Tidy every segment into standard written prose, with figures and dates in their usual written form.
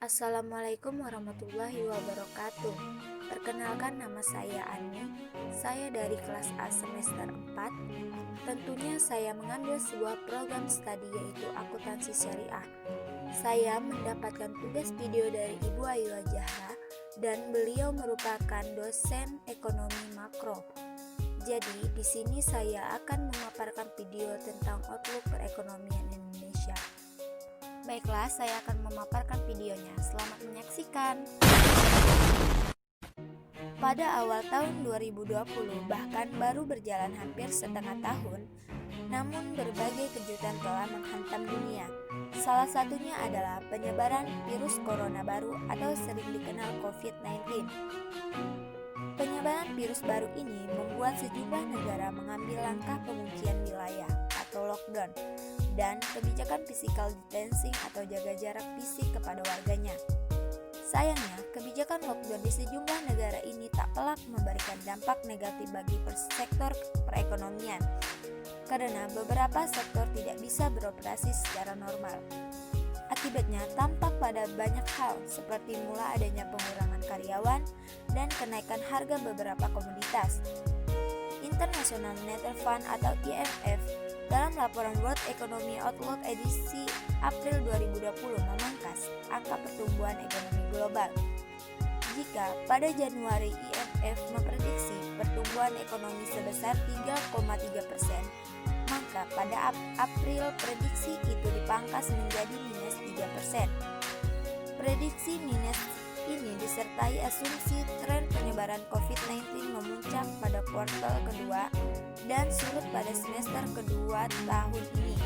Assalamualaikum warahmatullahi wabarakatuh. Perkenalkan, nama saya Ani. Saya dari kelas A semester 4. Tentunya saya mengambil sebuah program studi yaitu akuntansi syariah. Saya mendapatkan tugas video dari Ibu Ayu Zahra dan beliau merupakan dosen ekonomi makro. Jadi di sini saya akan memaparkan video tentang outlook perekonomian Indonesia. Baiklah, saya akan memaparkan videonya. Selamat menyaksikan. Pada awal tahun 2020, bahkan baru berjalan hampir setengah tahun, namun berbagai kejutan telah menghantam dunia. Salah satunya adalah penyebaran virus corona baru atau sering dikenal COVID-19. Penyebaran virus baru ini membuat sejumlah negara mengambil langkah penguncian wilayah atau lockdown dan kebijakan physical distancing atau jaga jarak fisik kepada warganya. Sayangnya, kebijakan lockdown di sejumlah negara ini tak pelak memberikan dampak negatif bagi sektor perekonomian, karena beberapa sektor tidak bisa beroperasi secara normal. Akibatnya tampak pada banyak hal, seperti mula adanya pengurangan karyawan dan kenaikan harga beberapa komoditas. International Monetary Fund atau IMF dalam laporan World Economy Outlook edisi April 2020 memangkas angka pertumbuhan ekonomi global. Jika pada Januari IMF memprediksi pertumbuhan ekonomi sebesar 3,3%, maka pada April prediksi itu dipangkas menjadi minus 3%. Prediksi minus ini disertai asumsi tren penyebaran COVID-19 memuncak pada kuartal kedua dan surut pada semester kedua tahun ini.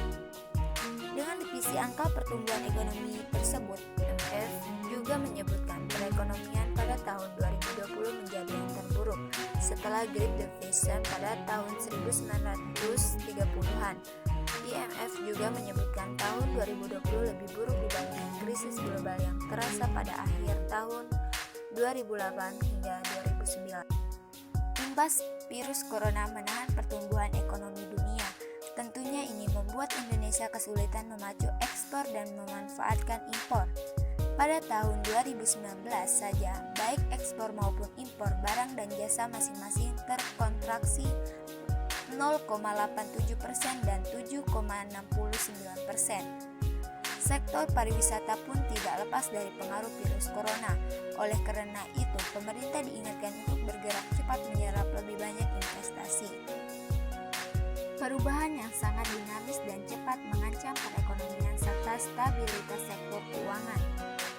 Dengan divisi angka pertumbuhan ekonomi tersebut, IMF juga menyebutkan perekonomian pada tahun 2020 menjadi yang terburuk setelah Great Depression pada tahun 1930-an. IMF juga menyebutkan tahun 2020 lebih buruk dibandingkan krisis global yang terasa pada akhir tahun 2008 hingga 2009. Imbas virus corona menahan pertumbuhan ekonomi dunia. Tentunya ini membuat Indonesia kesulitan memacu ekspor dan memanfaatkan impor. Pada tahun 2019 saja, baik ekspor maupun impor barang dan jasa masing-masing terkontraksi 0,87% dan 7,69%. Sektor pariwisata pun tidak lepas dari pengaruh virus corona. Oleh karena itu, pemerintah diingatkan untuk bergerak cepat menyerap lebih banyak investasi. Perubahan yang sangat dinamis dan cepat mengancam perekonomian serta stabilitas sektor keuangan.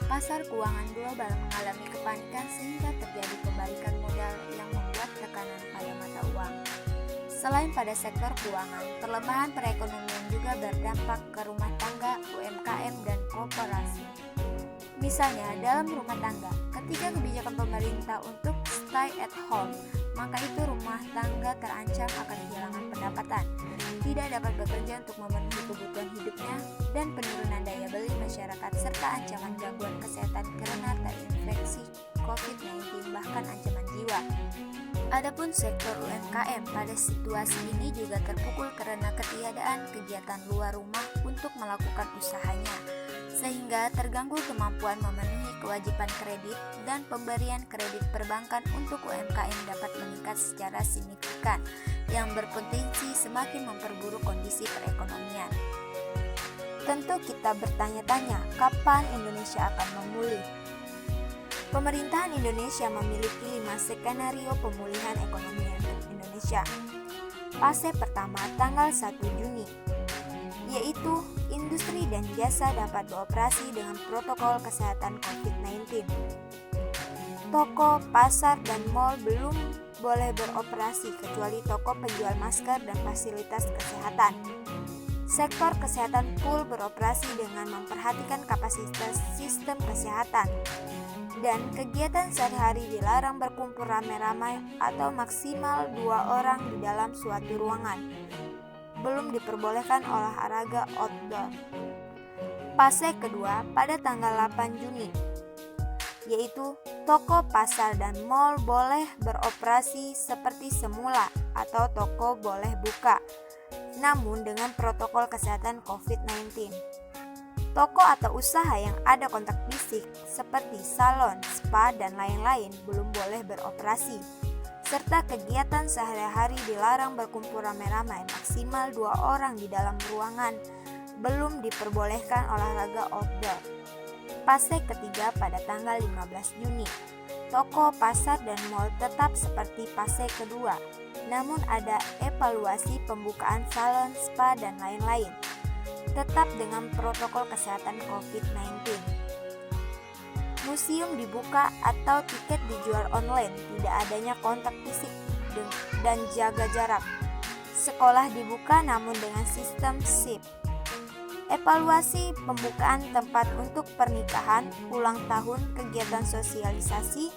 Pasar keuangan global mengalami kepanikan sehingga terjadi pembalikan modal yang membuat tekanan pada mata uang. Selain pada sektor keuangan, pelemahan perekonomian juga berdampak ke rumah tangga, UMKM, dan koperasi. Misalnya, dalam rumah tangga, ketika kebijakan pemerintah untuk stay at home, maka itu rumah tangga terancam akan kehilangan pendapatan, tidak dapat bekerja untuk memenuhi kebutuhan hidupnya, dan penurunan daya beli masyarakat serta ancaman gangguan kesehatan karena terinfeksi COVID-19 bahkan ancaman jiwa. Adapun sektor UMKM pada situasi ini juga terpukul karena ketiadaan kegiatan luar rumah untuk melakukan usahanya, sehingga terganggu kemampuan memenuhi kewajiban kredit dan pemberian kredit perbankan untuk UMKM dapat meningkat secara signifikan yang berpotensi semakin memperburuk kondisi perekonomian. Tentu kita bertanya-tanya, kapan Indonesia akan memulih? Pemerintahan Indonesia memiliki 5 skenario pemulihan ekonomi Indonesia. Fase pertama tanggal 1 Juni, yaitu industri dan jasa dapat beroperasi dengan protokol kesehatan COVID-19. Toko, pasar, dan mal belum boleh beroperasi kecuali toko penjual masker dan fasilitas kesehatan. Sektor kesehatan full beroperasi dengan memperhatikan kapasitas sistem kesehatan. Dan kegiatan sehari-hari dilarang berkumpul ramai-ramai atau maksimal 2 orang di dalam suatu ruangan. Belum diperbolehkan olahraga outdoor. Fase kedua pada tanggal 8 Juni, yaitu toko, pasar, dan mal boleh beroperasi seperti semula atau toko boleh buka, namun dengan protokol kesehatan COVID-19. Toko atau usaha yang ada kontak fisik seperti salon, spa, dan lain-lain belum boleh beroperasi. Serta kegiatan sehari-hari dilarang berkumpul ramai-ramai maksimal 2 orang di dalam ruangan. Belum diperbolehkan olahraga outdoor. Fase ketiga pada tanggal 15 Juni. Toko, pasar, dan mal tetap seperti fase kedua, namun ada evaluasi pembukaan salon, spa, dan lain-lain. Tetap dengan protokol kesehatan COVID-19. Museum dibuka atau tiket dijual online, tidak adanya kontak fisik dan jaga jarak. Sekolah dibuka namun dengan sistem shift. Evaluasi pembukaan tempat untuk pernikahan, ulang tahun, kegiatan sosialisasi,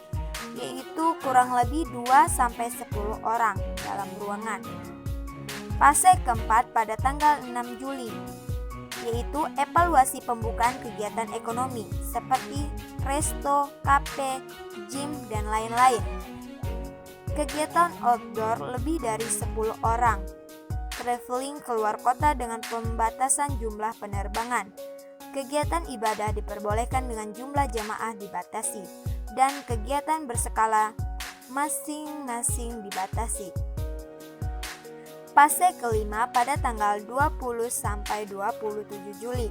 yaitu kurang lebih 2-10 orang dalam ruangan. Fase keempat pada tanggal 6 Juli, yaitu evaluasi pembukaan kegiatan ekonomi seperti resto, kafe, gym, dan lain-lain. Kegiatan outdoor lebih dari 10 orang. Traveling keluar kota dengan pembatasan jumlah penerbangan. Kegiatan ibadah diperbolehkan dengan jumlah jamaah dibatasi, dan kegiatan berskala masing-masing dibatasi. Fase kelima pada tanggal 20-27 Juli,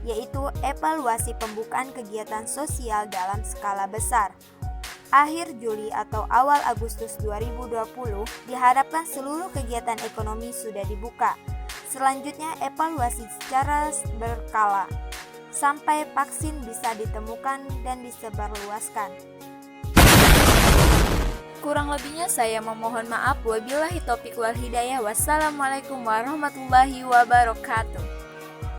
yaitu evaluasi pembukaan kegiatan sosial dalam skala besar. Akhir Juli atau awal Agustus 2020 diharapkan seluruh kegiatan ekonomi sudah dibuka. Selanjutnya evaluasi secara berkala sampai vaksin bisa ditemukan dan disebarluaskan. Kurang lebihnya saya memohon maaf. Wabillahi taufiq wal hidayah. Wassalamualaikum warahmatullahi wabarakatuh.